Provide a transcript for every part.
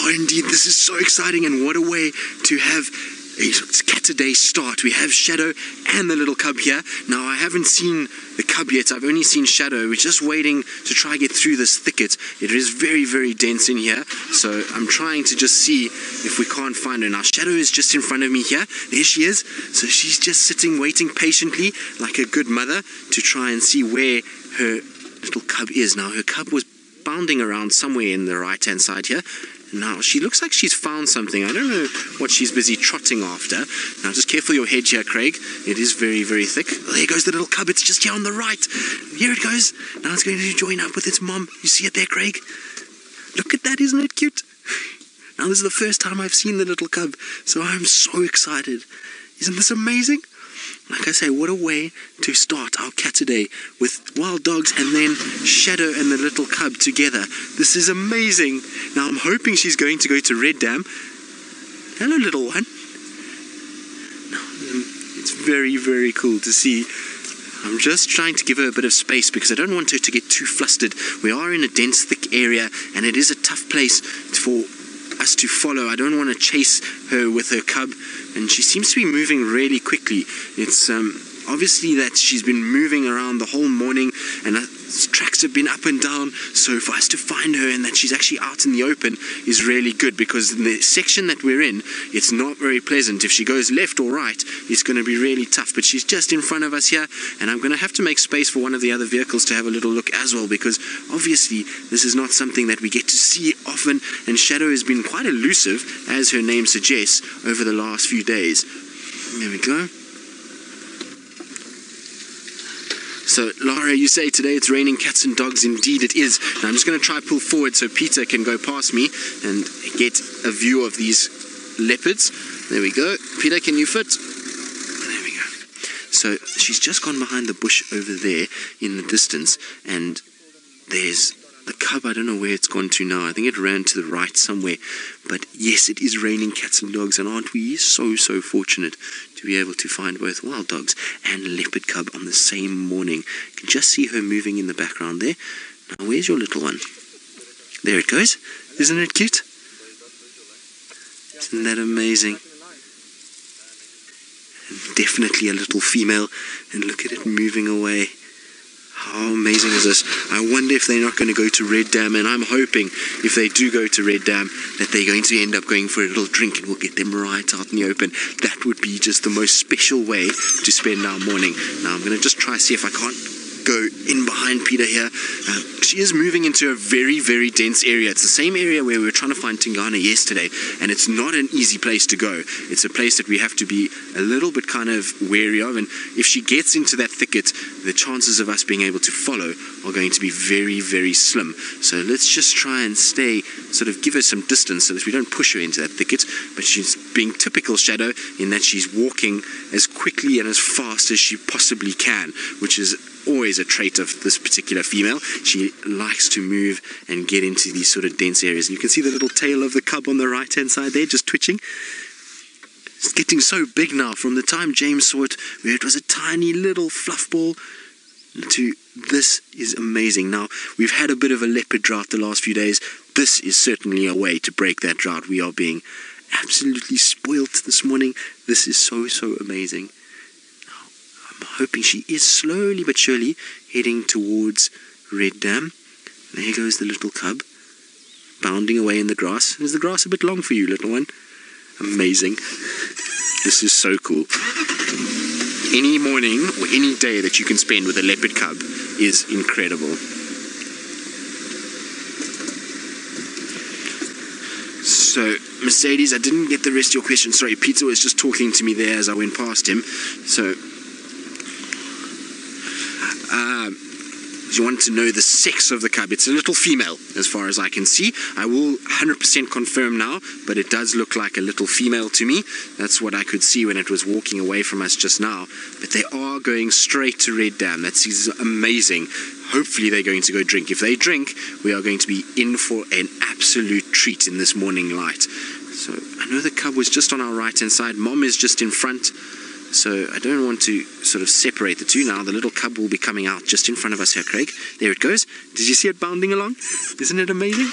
Oh, indeed, this is so exciting, and what a way to have a Saturday start. We have Shadow and the little cub here. Now, I haven't seen the cub yet. I've only seen Shadow. We're just waiting to try get through this thicket. It is very, very dense in here, so I'm trying to just see if we can't find her. Now, Shadow is just in front of me here. There she is. So she's just sitting, waiting patiently, like a good mother, to try and see where her little cub is. Now, her cub was bounding around somewhere in the right-hand side here. Now, she looks like she's found something. I don't know what she's busy trotting after. Now, just careful your head here, Craig. It is very, very thick. There goes the little cub. It's just here on the right. Here it goes. Now it's going to join up with its mom. You see it there, Craig? Look at that. Isn't it cute? Now, this is the first time I've seen the little cub, so I'm so excited. Isn't this amazing? Like I say, what a way to start our cat today with wild dogs and then Shadow and the little cub together. This is amazing. Now I'm hoping she's going to go to Red Dam. Hello, little one. It's very, very cool to see. I'm just trying to give her a bit of space because I don't want her to get too flustered. We are in a dense, thick area, and it is a tough place for us to follow. I don't want to chase her with her cub, and she seems to be moving really quickly. It's obviously that she's been moving around the whole morning, and her tracks have been up and down, so for us to find her and that she's actually out in the open is really good, because in the section that we're in, it's not very pleasant. If she goes left or right, it's going to be really tough, but she's just in front of us here, and I'm going to have to make space for one of the other vehicles to have a little look as well, because obviously this is not something that we get to see often, and Shadow has been quite elusive, as her name suggests, over the last few days. There we go. So, Laura, you say today it's raining cats and dogs. Indeed it is. Now, I'm just going to try pull forward so Peter can go past me and get a view of these leopards. There we go. Peter, can you fit? There we go. So, she's just gone behind the bush over there in the distance, and there's the cub. I don't know where it's gone to now. I think it ran to the right somewhere. But yes, it is raining cats and dogs, and aren't we so, so fortunate to be able to find both wild dogs and leopard cub on the same morning. You can just see her moving in the background there. Now, where's your little one? There it goes. Isn't it cute? Isn't that amazing? And definitely a little female, and look at it moving away. How amazing is this? I wonder if they're not going to go to Red Dam, and I'm hoping if they do go to Red Dam that they're going to end up going for a little drink, and we'll get them right out in the open. That would be just the most special way to spend our morning. Now I'm going to just try to see if I can't go in behind Peter here. She is moving into a very, very dense area. It's the same area where we were trying to find Tingana yesterday, and it's not an easy place to go. It's a place that we have to be a little bit kind of wary of, and if she gets into that thicket, the chances of us being able to follow are going to be very, very slim. So let's just try and stay, sort of give her some distance so that we don't push her into that thicket. But she's being typical Shadow in that she's walking as quickly and as fast as she possibly can, which is always a trait of this particular female. She likes to move and get into these sort of dense areas. And you can see the little tail of the cub on the right hand side there just twitching. It's getting so big now. From the time James saw it, where it was a tiny little fluff ball, to this is amazing. Now, we've had a bit of a leopard drought the last few days. This is certainly a way to break that drought. We are being absolutely spoilt this morning. This is so, so amazing. I'm hoping she is slowly but surely heading towards Red Dam. There goes the little cub, bounding away in the grass. Is the grass a bit long for you, little one? Amazing. This is so cool. Any morning or any day that you can spend with a leopard cub is incredible. So, Mercedes, I didn't get the rest of your question. Sorry, Peter was just talking to me there as I went past him. So, you want to know the sex of the cub. It's a little female, as far as I can see. I will 100% confirm now, but it does look like a little female to me. That's what I could see when it was walking away from us just now. But they are going straight to Red Dam. That's amazing. Hopefully they're going to go drink. If they drink, we are going to be in for an absolute treat in this morning light. So I know the cub was just on our right-hand side. Mom is just in front. So I don't want to sort of separate the two now. The little cub will be coming out just in front of us here, Craig. There it goes. Did you see it bounding along? Isn't it amazing?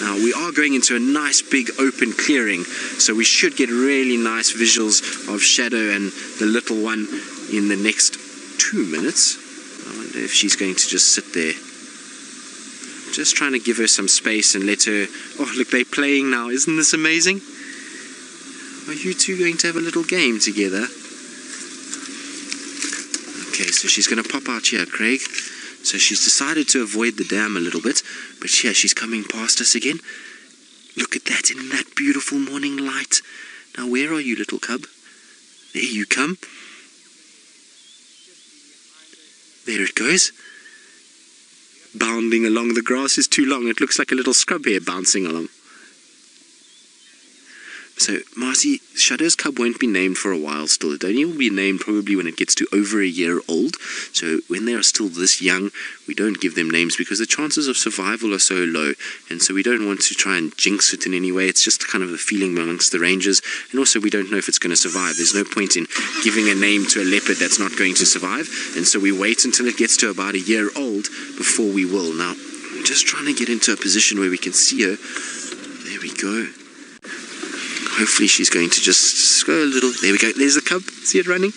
Now we are going into a nice big open clearing, so we should get really nice visuals of Shadow and the little one in the next 2 minutes. I wonder if she's going to just sit there. Just trying to give her some space and let her... Oh, look, they're playing now. Isn't this amazing? Are you two going to have a little game together? Okay, so she's going to pop out here, Craig. So she's decided to avoid the dam a little bit, but yeah, she's coming past us again. Look at that, in that beautiful morning light. Now, where are you, little cub? There you come. There it goes. Bounding along. The grass is too long. It looks like a little scrub hare bouncing along. So, Marcy, Shadow's cub won't be named for a while still. It only will be named probably when it gets to over a year old. So, when they are still this young, we don't give them names because the chances of survival are so low. And so we don't want to try and jinx it in any way. It's just kind of a feeling amongst the rangers. And also, we don't know if it's going to survive. There's no point in giving a name to a leopard that's not going to survive. And so we wait until it gets to about a year old before we will. Now, I'm just trying to get into a position where we can see her. There we go. Hopefully she's going to just go a little... There we go. There's the cub. See it running?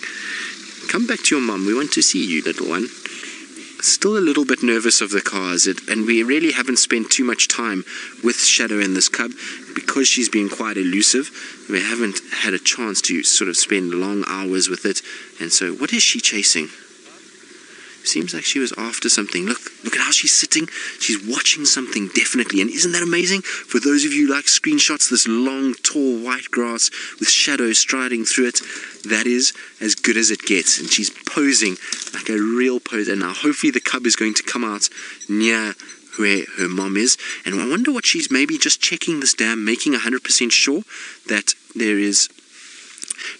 Come back to your mum. We want to see you, little one. Still a little bit nervous of the cars. And we really haven't spent too much time with Shadow and this cub because she's been quite elusive. We haven't had a chance to sort of spend long hours with it. And so, what is she chasing? Seems like she was after something. Look at how she's sitting. She's watching something, definitely. And isn't that amazing? For those of you who like screenshots, this long, tall, white grass with Shadow striding through it, that is as good as it gets. And she's posing like a real poser. Now, hopefully the cub is going to come out near where her mom is. And I wonder what she's maybe just checking this dam, making 100% sure that there is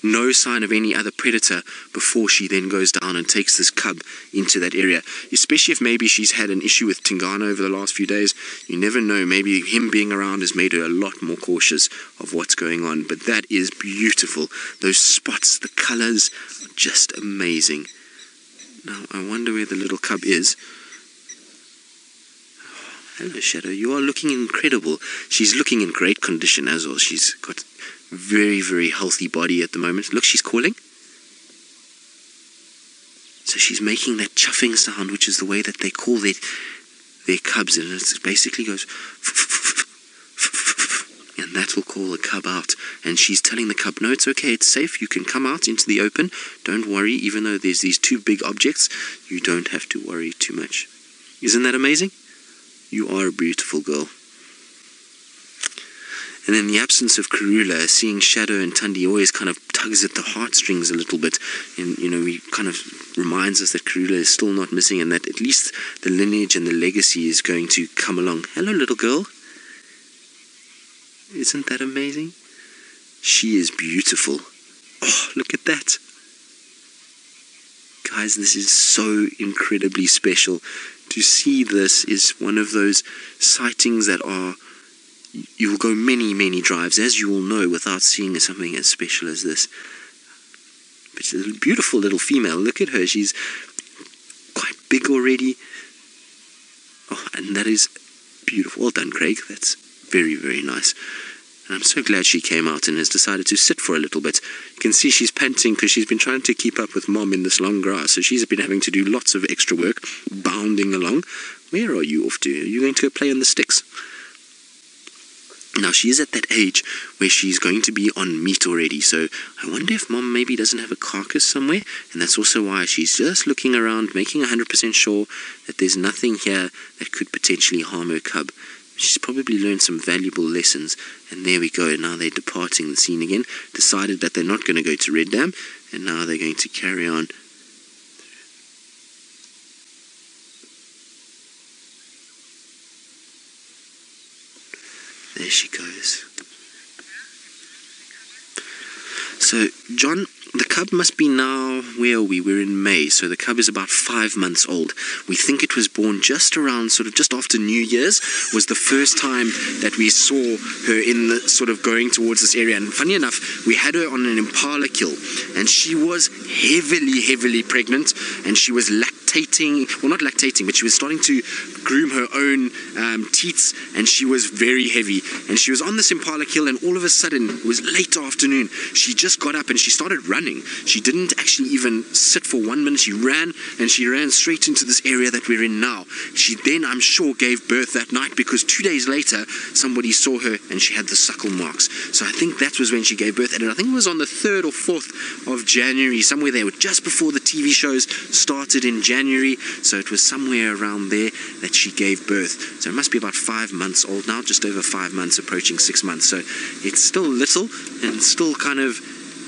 no sign of any other predator before she then goes down and takes this cub into that area. Especially if maybe she's had an issue with Tingana over the last few days. You never know. Maybe him being around has made her a lot more cautious of what's going on. But that is beautiful. Those spots, the colors are just amazing. Now, I wonder where the little cub is. Hello, Shadow. You are looking incredible. She's looking in great condition as well. She's got very, very healthy body at the moment. Look, she's calling. So she's making that chuffing sound, which is the way that they call their cubs, and it basically goes and that will call the cub out. And she's telling the cub, no, it's okay, it's safe, you can come out into the open, don't worry, even though there's these two big objects, you don't have to worry too much. Isn't that amazing? You are a beautiful girl. And in the absence of Karula, seeing Shadow and Tundi always kind of tugs at the heartstrings a little bit. And, you know, we kind of reminds us that Karula is still not missing and that at least the lineage and the legacy is going to come along. Hello, little girl. Isn't that amazing? She is beautiful. Oh, look at that. Guys, this is so incredibly special. To see this is one of those sightings that are... You will go many, many drives, as you will know, without seeing something as special as this. But she's a beautiful little female. Look at her. She's quite big already. Oh, and that is beautiful. Well done, Craig. That's very, very nice. And I'm so glad she came out and has decided to sit for a little bit. You can see she's panting because she's been trying to keep up with Mom in this long grass. So she's been having to do lots of extra work, bounding along. Where are you off to? Are you going to go play on the sticks? Now, she is at that age where she's going to be on meat already, so I wonder if Mom maybe doesn't have a carcass somewhere, and that's also why she's just looking around, making 100% sure that there's nothing here that could potentially harm her cub. She's probably learned some valuable lessons, and there we go. Now they're departing the scene again, decided that they're not going to go to Red Dam, and now they're going to carry on. There she goes. So, John, the cub must be now, where are we? We're in May, so the cub is about 5 months old. We think it was born just around, just after New Year's, was the first time that we saw her in the, going towards this area. And funny enough, we had her on an impala kill, and she was heavily, heavily pregnant, and she was lactating lactating, well, not lactating, but she was starting to groom her own teats, and she was very heavy. And she was on this impala kill, and all of a sudden, it was late afternoon, she just got up and she started running. She didn't actually even sit for 1 minute. She ran, and she ran straight into this area that we're in now. She then, I'm sure, gave birth that night, because 2 days later, somebody saw her and she had the suckle marks. So I think that was when she gave birth, and I think it was on the 3rd or 4th of January, somewhere there, just before the TV shows started in January. So it was somewhere around there that she gave birth. So it must be about 5 months old now, just over 5 months, approaching 6 months. So it's still little and still kind of,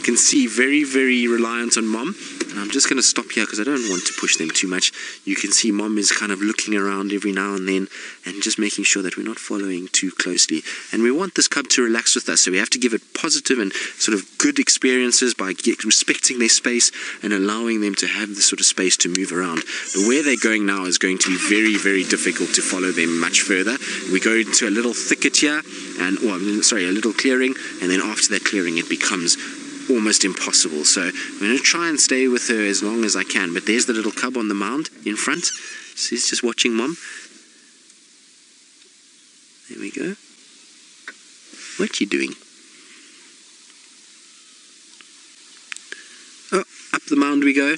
can see, very, very reliant on mom. And I'm just going to stop here because I don't want to push them too much. You can see mom is kind of looking around every now and then and just making sure that we're not following too closely. And we want this cub to relax with us, so we have to give it positive and sort of good experiences by respecting their space and allowing them to have this sort of space to move around. But where they're going now is going to be very, very difficult to follow them much further. We go into a little thicket here, and a little clearing, and then after that clearing it becomes almost impossible. So I'm going to try and stay with her as long as I can. But there's the little cub on the mound in front. She's just watching mom. There we go. What you doing? Oh, up the mound we go. I'll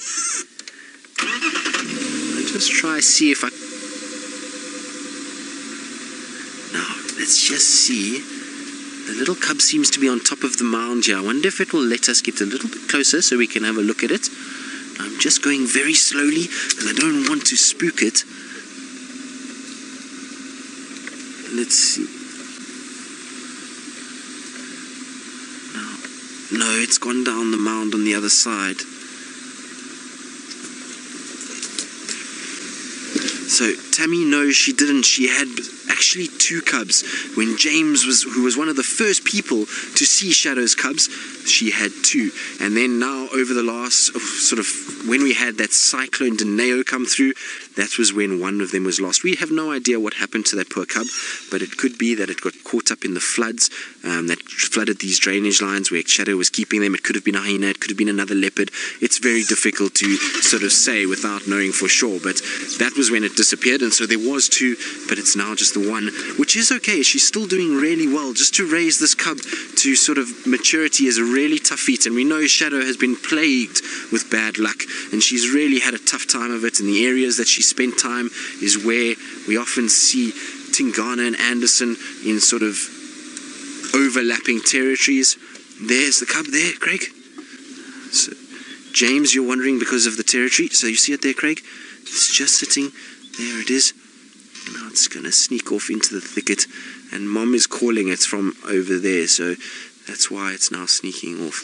just try see if I... Now, let's just see. The little cub seems to be on top of the mound here. I wonder if it will let us get a little bit closer so we can have a look at it. I'm just going very slowly because I don't want to spook it. Let's see. No, it's gone down the mound on the other side. So Tammy, no, she didn't. She had actually 2 cubs. When James who was one of the first people to see Shadow's cubs, she had 2. And then now over the last sort of, when we had that cyclone Nat.Geo come through, that was when one of them was lost. We have no idea what happened to that poor cub, but it could be that it got caught up in the floods that flooded these drainage lines where Shadow was keeping them. It could have been a hyena, it could have been another leopard. It's very difficult to sort of say without knowing for sure, but that was when it disappeared, and so there was 2, but it's now just the 1, which is okay. She's still doing really well. Just to raise this cub to sort of maturity is a really tough feat, and we know Shadow has been plagued with bad luck, and she's really had a tough time of it. In the areas that she spent time is where we often see Tingana and Anderson in sort of overlapping territories. There's the cub there, Craig. So, James, you're wondering because of the territory. So you see it there, Craig? It's just sitting. There it is. Now it's going to sneak off into the thicket, and mom is calling it from over there, so that's why it's now sneaking off.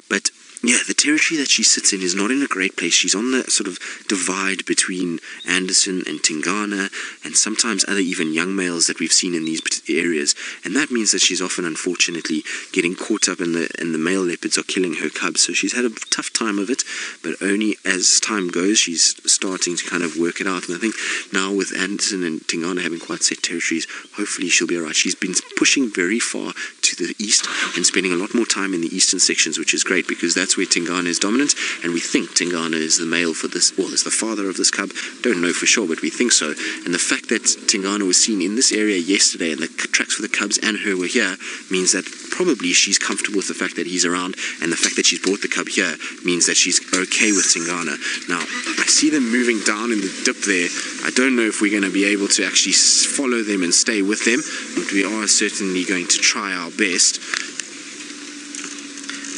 But yeah, the territory that she sits in is not in a great place. She's on the sort of divide between Anderson and Tingana, and sometimes other even young males that we've seen in these areas. And that means that she's often, unfortunately, getting caught up, and the male leopards are killing her cubs. So she's had a tough time of it, but only as time goes, she's starting to kind of work it out. And I think now with Anderson and Tingana having quite set territories, hopefully she'll be alright. She's been pushing very far to the east and spending a lot more time in the eastern sections, which is great because that's where Tingana is dominant, and we think Tingana is the male for this, or is the father of this cub. Don't know for sure, but we think so. And the fact that Tingana was seen in this area yesterday, and the tracks for the cubs and her were here, means that probably she's comfortable with the fact that he's around, and the fact that she's brought the cub here means that she's okay with Tingana. Now, I see them moving down in the dip there. I don't know if we're going to be able to actually follow them and stay with them, but we are certainly going to try our best.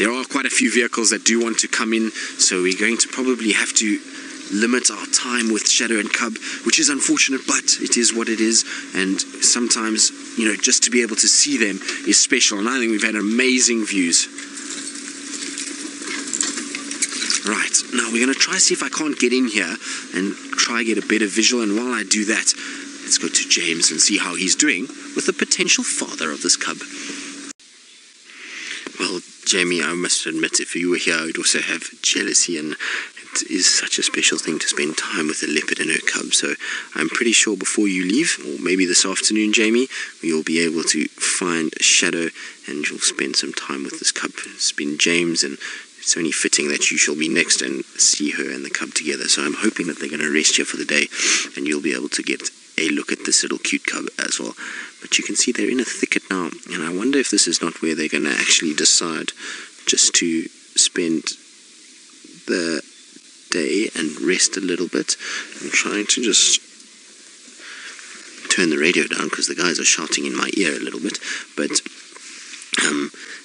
There are quite a few vehicles that do want to come in, so we're going to probably have to limit our time with Shadow and Cub, which is unfortunate, but it is what it is. And sometimes, you know, just to be able to see them is special, and I think we've had amazing views. Right, now we're going to try see if I can't get in here and try get a better visual, and while I do that, let's go to James and see how he's doing with the potential father of this cub. Well, Jamie, I must admit, if you were here, I would also have jealousy, and it is such a special thing to spend time with a leopard and her cub. So I'm pretty sure before you leave, or maybe this afternoon, Jamie, you'll be able to find Shadow and you'll spend some time with this cub. It's been James and it's only fitting that you shall be next and see her and the cub together. So I'm hoping that they're going to rest here for the day, and you'll be able to get a look at this little cute cub as well. But you can see they're in a thicket now, and I wonder if this is not where they're going to actually decide just to spend the day and rest a little bit. I'm trying to just turn the radio down because the guys are shouting in my ear a little bit, but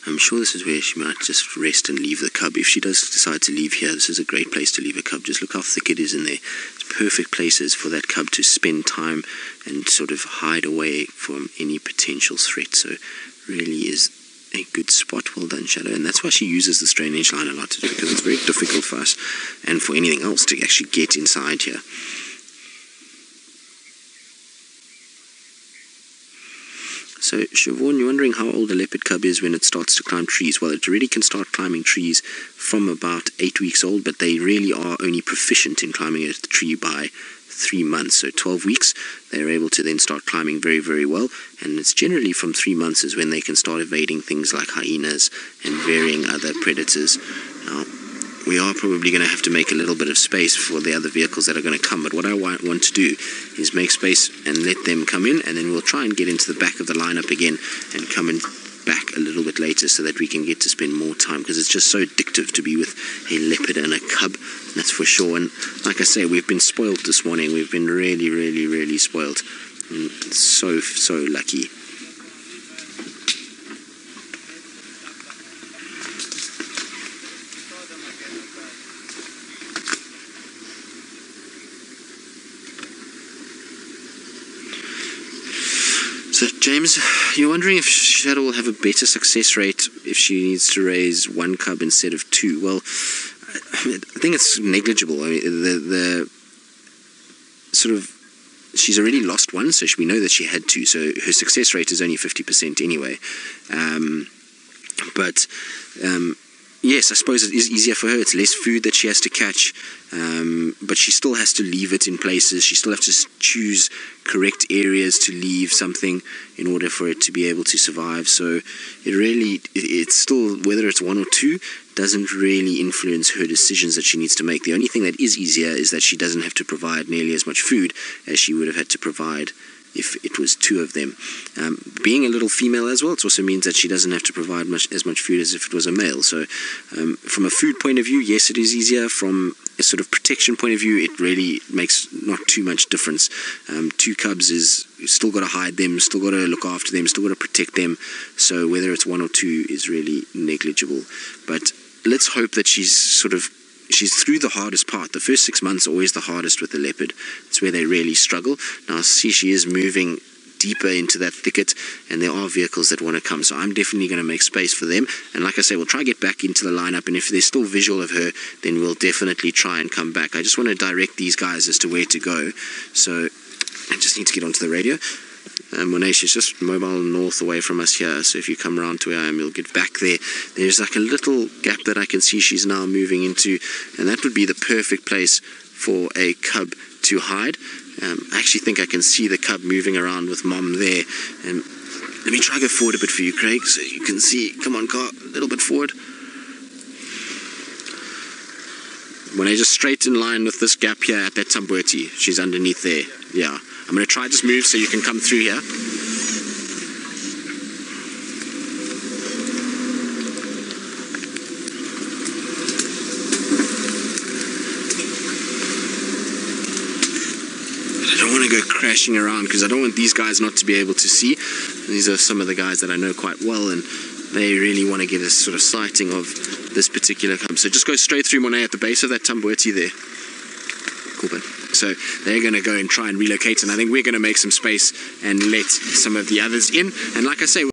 I'm sure this is where she might just rest and leave the cub. If she does decide to leave here, this is a great place to leave a cub. Just look how thick it is in there. It's perfect places for that cub to spend time and sort of hide away from any potential threat. So really is a good spot. Well done, Shadow. And that's why she uses the strain edge line a lot, because it's very difficult for us and for anything else to actually get inside here. So, Siobhan, you're wondering how old a leopard cub is when it starts to climb trees. Well, it really can start climbing trees from about 8 weeks old, but they really are only proficient in climbing a tree by 3 months. So 12 weeks, they're able to then start climbing very, very well. And it's generally from 3 months is when they can start evading things like hyenas and varying other predators. Now, we are probably going to have to make a little bit of space for the other vehicles that are going to come, but what I want to do is make space and let them come in, and then we'll try and get into the back of the lineup again and come in back a little bit later so that we can get to spend more time, because it's just so addictive to be with a leopard and a cub, that's for sure. And like I say, we've been spoiled this morning. We've been really, really, really spoiled. And so lucky. So, James, you're wondering if Shadow will have a better success rate if she needs to raise 1 cub instead of 2. Well, I think it's negligible. I mean, the sort of, she's already lost 1, so we know that she had 2, so her success rate is only 50% anyway. Yes, I suppose it is easier for her. It's less food that she has to catch, but she still has to leave it in places. She still has to choose correct areas to leave something in order for it to be able to survive. So it's still, whether it's 1 or 2, doesn't really influence her decisions that she needs to make. The only thing that is easier is that she doesn't have to provide nearly as much food as she would have had to provide if it was 2 of them. Being a little female as well, it also means that she doesn't have to provide as much food as if it was a male. So from a food point of view, yes, it is easier. From a sort of protection point of view, it really makes not too much difference. 2 cubs is, you still got to hide them, still got to look after them, still got to protect them. So whether it's 1 or 2 is really negligible. But let's hope that she's through the hardest part. The first 6 months are always the hardest with the leopard. It's where they really struggle. Now, see, she is moving deeper into that thicket, and there are vehicles that want to come. So I'm definitely going to make space for them. And like I say, we'll try to get back into the lineup, and if there's still visual of her, then we'll definitely try and come back. I just want to direct these guys as to where to go. So I just need to get onto the radio. Monash is just mobile north away from us here, so if you come around to where I am, you'll get back there. There's like a little gap that I can see she's now moving into, and that would be the perfect place for a cub to hide. I actually think I can see the cub moving around with mom there. And let me try to go forward a bit for you, Craig, so you can see. Come on, car, a little bit forward. Monash just straight in line with this gap here at that Tambueti. She's underneath there. Yeah. I'm going to try just move so you can come through here. I don't want to go crashing around because I don't want these guys not to be able to see. These are some of the guys that I know quite well, and they really want to get a sort of sighting of this particular cub. So just go straight through, Monet, at the base of that Tambueti there. Cool, man. So they're going to go and try and relocate, and I think we're going to make some space and let some of the others in. And like I say,